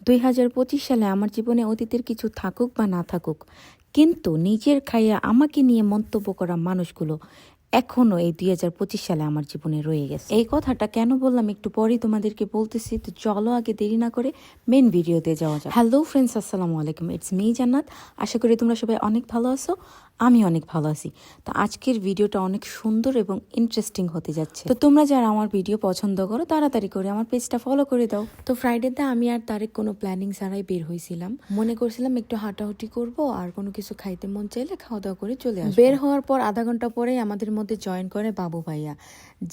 2025 সালে আমার জীবনে অতীতের কিছু থাকুক বা না থাকুক, কিন্তু নিজের খাইয়া আমাকে নিয়ে মন্তব্য করা মানুষগুলো এখনো এই 2025 সালে আমার জীবনে রয়ে গেছে। এই কথাটা কেন বললাম একটু পরেই তোমাদেরকে বলতেছি, তো চলো আগে দেরি না করে মেন ভিডিওতে যাওয়া যাক। হ্যালো ফ্রেন্ডস, আসসালামু আলাইকুম, ইটস মি জান্নাত। আশা করি তোমরা সবাই অনেক ভালো আছো, আমি অনেক ভালো আছি। তো আজকের ভিডিওটা অনেক সুন্দর এবং ইন্টারেস্টিং হতে যাচ্ছে। তো তোমরা যারা আমার ভিডিও পছন্দ করো তাড়াতাড়ি করে আমার পেজটা ফলো করে দাও। তো ফ্রাইডেতে আমি আর তারেক কোনো প্ল্যানিং ছাড়াই বের হয়েছিলাম। মনে করছিলাম একটু হাঁটাহুটি করব আর কোনো কিছু খাইতে মন চাইলে খাওয়া দাওয়া করে চলে আসবো। বের হওয়ার পর আধা ঘন্টা পরেই আমাদের মধ্যে জয়েন করে বাবু ভাইয়া,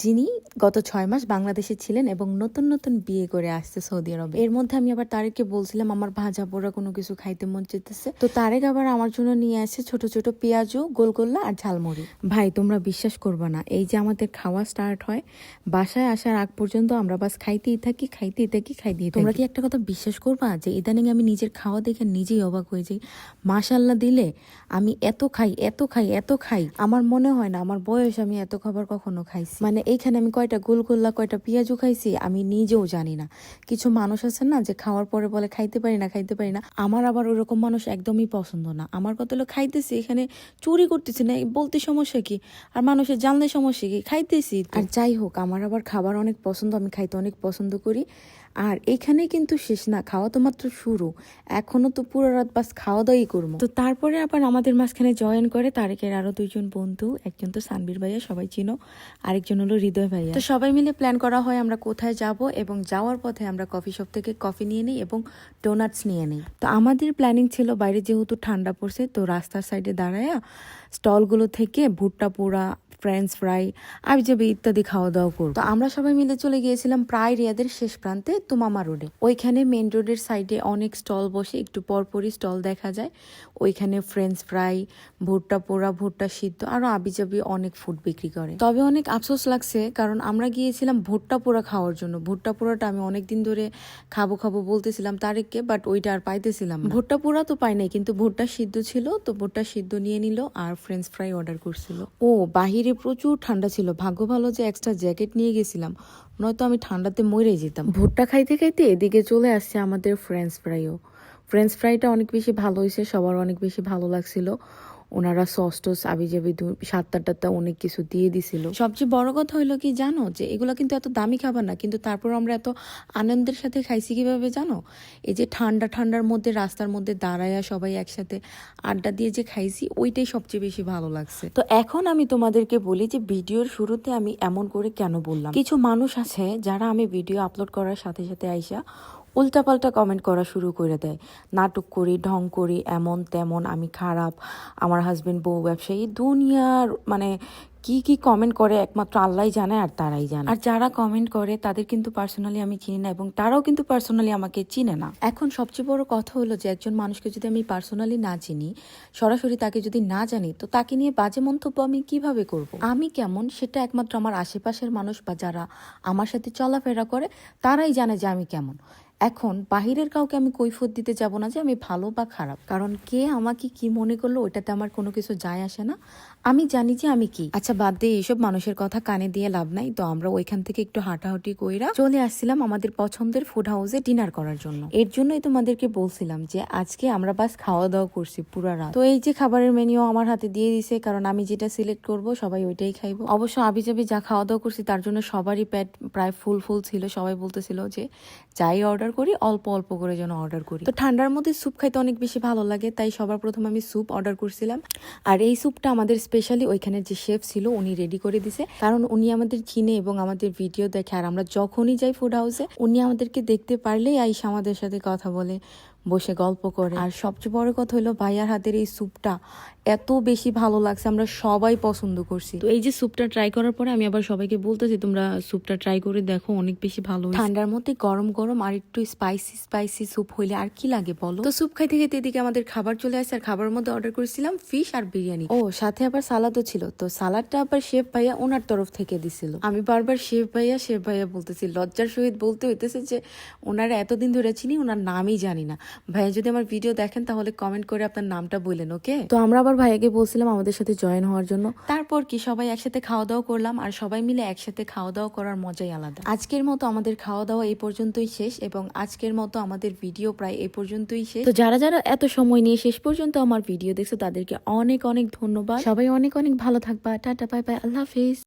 যিনি গত 6 মাস বাংলাদেশে ছিলেন এবং নতুন নতুন বিয়ে করে আসছে সৌদি আরবে। এর মধ্যে আমি আবার তারেককে বলছিলাম আমার ভাজা পোড়া কোনো কিছু খাইতে মন চাইতেছে, তো তারেক আবার আমার জন্য নিয়ে আসে ছোট ছোট পেঁয়াজু, গোলগোল্লা আর ঝালমুড়ি। ভাই তোমরা বিশ্বাস করবা না, এই যে আমাদের খাওয়া স্টার্ট হয়, বাসায় আসার আগ পর্যন্ত আমরা বাস খাইতেই থাকি। তোমরা কি একটা কথা বিশ্বাস করবা যে ইদানিং আমি নিজের খাওয়া দেখে নিজেই অবাক হয়ে যাই। মাশাল্লাহ দিলে আমি এত খাই, আমার মনে হয় না আমার বয়স আমি এত খাবার কখনো খাইছি। মানে এইখানে আমি কয়টা গোলগোল্লা, কয়টা পেঁয়াজু খাইছি আমি নিজেও জানি না। কিছু মানুষ আছে না যে খাওয়ার পরে বলে খাইতে পারি না। আমার আবার ওরকম মানুষ একদমই পছন্দ না। আমার কথা হলো খাইতেছি, এখানে চুরি করতেছি না বলতে সমস্যা কি, আর মানুষের জানলে সমস্যা কি, খাইতেছি। আর যাই হোক, আমার আবার খাবার অনেক পছন্দ, আমি খাইতে অনেক পছন্দ করি। আর এখানে কিন্তু শেষ না, খাওয়া তো মাত্র শুরু, এখনো তো পুরো রাত বাস খাওয়া দাওয়াই করবো। তো তারপরে আবার আমাদের মাঝখানে জয়েন করে তারেকের আরো 2জন বন্ধু, একজন তো সানবীর ভাইয়া, সবাই চিনো, আরেকজন হলো হৃদয় ভাইয়া। তো সবাই মিলে প্ল্যান করা হয় আমরা কোথায় যাব, এবং যাওয়ার পথে আমরা কফি শপ থেকে কফি নিয়ে নিই এবং ডোনাটস নিয়ে নিই। তো আমাদের প্ল্যানিং ছিল বাইরে যেহেতু ঠান্ডা পড়ছে, তো রাস্তার সাইডে দাঁড়ায় স্টলগুলো থেকে ভুট্টা পোড়া, ফ্রেঞ্চ ফ্রাই, আবিজাবি ইত্যাদি খাওয়া দাওয়া করবো। তো আমরা সবাই মিলে চলে গিয়েছিলাম প্রায় রিয়াদের শেষ প্রান্তে তুমামা রোডে। ওইখানে মেন রোডের সাইডে অনেক স্টল বসে, একটু পরপরই স্টল দেখা যায়। ওইখানে ফ্রেঞ্চ ফ্রাই, ভুট্টা পোড়া, ভুট্টা সিদ্ধ আরো আবিজাবি অনেক ফুড বিক্রি করে। তবে অনেক আফসোস লাগছে, কারণ আমরা গিয়েছিলাম ভুট্টা পোড়া খাওয়ার জন্য। ভুট্টা পোড়াটা আমি অনেকদিন ধরে খাবো বলতেছিলাম তারেককে, বাট ওইটা আর পাইতেছিলাম না। ভুট্টা পোড়া তো পাই নাই, কিন্তু ভুট্টা সিদ্ধ ছিল, তো ভুট্টা সিদ্ধ নিয়ে নিল আর ফ্রেঞ্চ ফ্রাই অর্ডার করছিল। ও বাহিরে প্রচুর ঠান্ডা ছিল, ভাগ্য ভালো যে এক্সট্রা জ্যাকেট নিয়ে গেছিলাম, নয়তো আমি ঠান্ডাতে মরে যেতাম। ভুট্টা খাইতে এদিকে চলে আসছে আমাদের ফ্রেঞ্চ ফ্রাইটা অনেক বেশি ভালো হয়েছে, সবার অনেক বেশি ভালো লাগছিল। ওনারা সস টস আবিজাবি 7-8টা অনেক কিছু দিয়ে দিছিল। সবচেয়ে বড় কথা হইলো কি জানো, যে এগুলো কিন্তু এত দামি খাবার না, কিন্তু তারপর আমরা এত আনন্দের সাথে খাইছি কিভাবে জানো, এই যে ঠান্ডার মধ্যে রাস্তার মধ্যে দাঁড়ায়া সবাই একসাথে আড্ডা দিয়ে যে খাইছি, ওইটাই সবচেয়ে বেশি ভালো লাগছে। তো এখন আমি তোমাদেরকে বলি যে ভিডিওর শুরুতে আমি এমন করে কেন বললাম। কিছু মানুষ আছে যারা আমি ভিডিও আপলোড করার সাথে সাথে আইসা উল্টাপাল্টা কমেন্ট করা শুরু করে দেয়, নাটক করি, ঢং করি, এমন তেমন, আমি খারাপ, আমার হাজবেন্ড বউ ব্যবসায়ী, দুনিয়ার মানে কি কমেন্ট করে একমাত্র আল্লাহই জানে আর তারাই জানে। আর যারা কমেন্ট করে তাদের কিন্তু পার্সোনালি আমি চিনি না, এবং তারাও কিন্তু পার্সোনালি আমাকে চিনে না। এখন সবচেয়ে বড় কথা হলো যে একজন মানুষকে যদি আমি পার্সোনালি না চিনি, সরাসরি তাকে যদি না জানি, তো তাকে নিয়ে বাজে মন্তব্য আমি কিভাবে করব? আমি কেমন সেটা একমাত্র আমার আশেপাশের মানুষ বা যারা আমার সাথে চলাফেরা করে তারাই জানে যে আমি কেমন। এখন বাহিরের কাউকে আমি কৈফিয়ত দিতে যাব না যে আমি ভালো বা খারাপ, কারণ কে আমাকে কি মনে করলো ওইটাতে আমার কোনো কিছু যায় আসে না। আমি জানি যে আমি কি। আচ্ছা বাদ দিয়ে এইসব মানুষের কথা কানে দিয়ে লাভ নাই। তো আমরা ওইখান থেকে একটু হাঁটাহাঁটি কইরা চলে আসছিলাম আমাদের পছন্দের ফুড হাউসে ডিনার করার জন্য। এর জন্যই তোমাদেরকে বলছিলাম যে আজকে আমরা বাস খাওয়া দাওয়া করছি পুরা রাত। তো এই যে খাবারের মেনিউ আমার হাতে দিয়ে দিছে, কারণ আমি যেটা সিলেক্ট করব সবাই ওইটাই খাইবো। অবশ্য আবিজাবি যা খাওয়া দাওয়া করছি তার জন্য সবারই পেট প্রায় ফুল ছিল। সবাই বলতেছিল যে যাই অর্ডার করি অল্প অল্প করে যেন অর্ডার করি। তো ঠান্ডার মধ্যে স্যুপ খাইতে অনেক বেশি ভালো লাগে, তাই সবার প্রথম আমি স্যুপ অর্ডার করছিলাম। আর এই স্যুপটা আমাদের স্পেশালি ওইখানে যে শেফ ছিল উনি রেডি করে দিছে, কারণ উনি আমাদের চিনে এবং আমাদের ভিডিও দেখে। আর আমরা যখনই যাই ফুড হাউসে উনি আমাদেরকে দেখতে পারলেই আইসা আমাদের সাথে কথা বলে, বসে গল্প করে। আর সবচেয়ে বড় কথা হলো ভাইয়ার হাতের এই স্যুপটা এত বেশি ভালো লাগছে, আমরা সবাই পছন্দ করছি। তো এই যে স্যুপটা ট্রাই করার পরে আমি আবার সবাইকে বলতেছি তোমরা স্যুপটা ট্রাই করে দেখো, অনেক বেশি ভালো। ঠান্ডার মধ্যে গরম গরম আর একটু স্পাইসি স্যুপ হইলে আর কি লাগে বলো। তো স্যুপ খাইতে এদিকে আমাদের খাবার চলে আসছে, আর খাবারের মধ্যে অর্ডার করেছিলাম ফিশ আর বিরিয়ানি। ও সাথে আবার সালাদও ছিল। তো সালাদটা আবার শেফ ভাইয়া ওনার তরফ থেকে দিছিল। আমি বারবার শেফ ভাইয়া বলতেছি, লজ্জার সহিত বলতে হইতেছে যে ওনারা এতদিন ধরে চিনি, ওনার নামই জানি না। ভাইয়া যদি আমার ভিডিও দেখেন তাহলে কমেন্ট করে আপনার নামটা বললেন, ওকে? তো আমরা আবার ভাইয়াকে বলছিলাম আমাদের সাথে জয়েন হওয়ার জন্য। তারপর কি সবাই একসাথে খাওয়া দাওয়া করলাম, আর সবাই মিলে একসাথে খাওয়া দাওয়া করার মজাই আলাদা। আজকের মতো আমাদের খাওয়া দাওয়া এই পর্যন্তই শেষ, এবং আজকের মতো আমাদের ভিডিও প্রায় এই পর্যন্তই শেষ। তো যারা যারা এত সময় নিয়ে শেষ পর্যন্ত আমার ভিডিও দেখছো তাদেরকে অনেক অনেক ধন্যবাদ। সবাই অনেক অনেক ভালো থাকবা। টাটা, বাই বাই, আল্লাহ হাফিজ।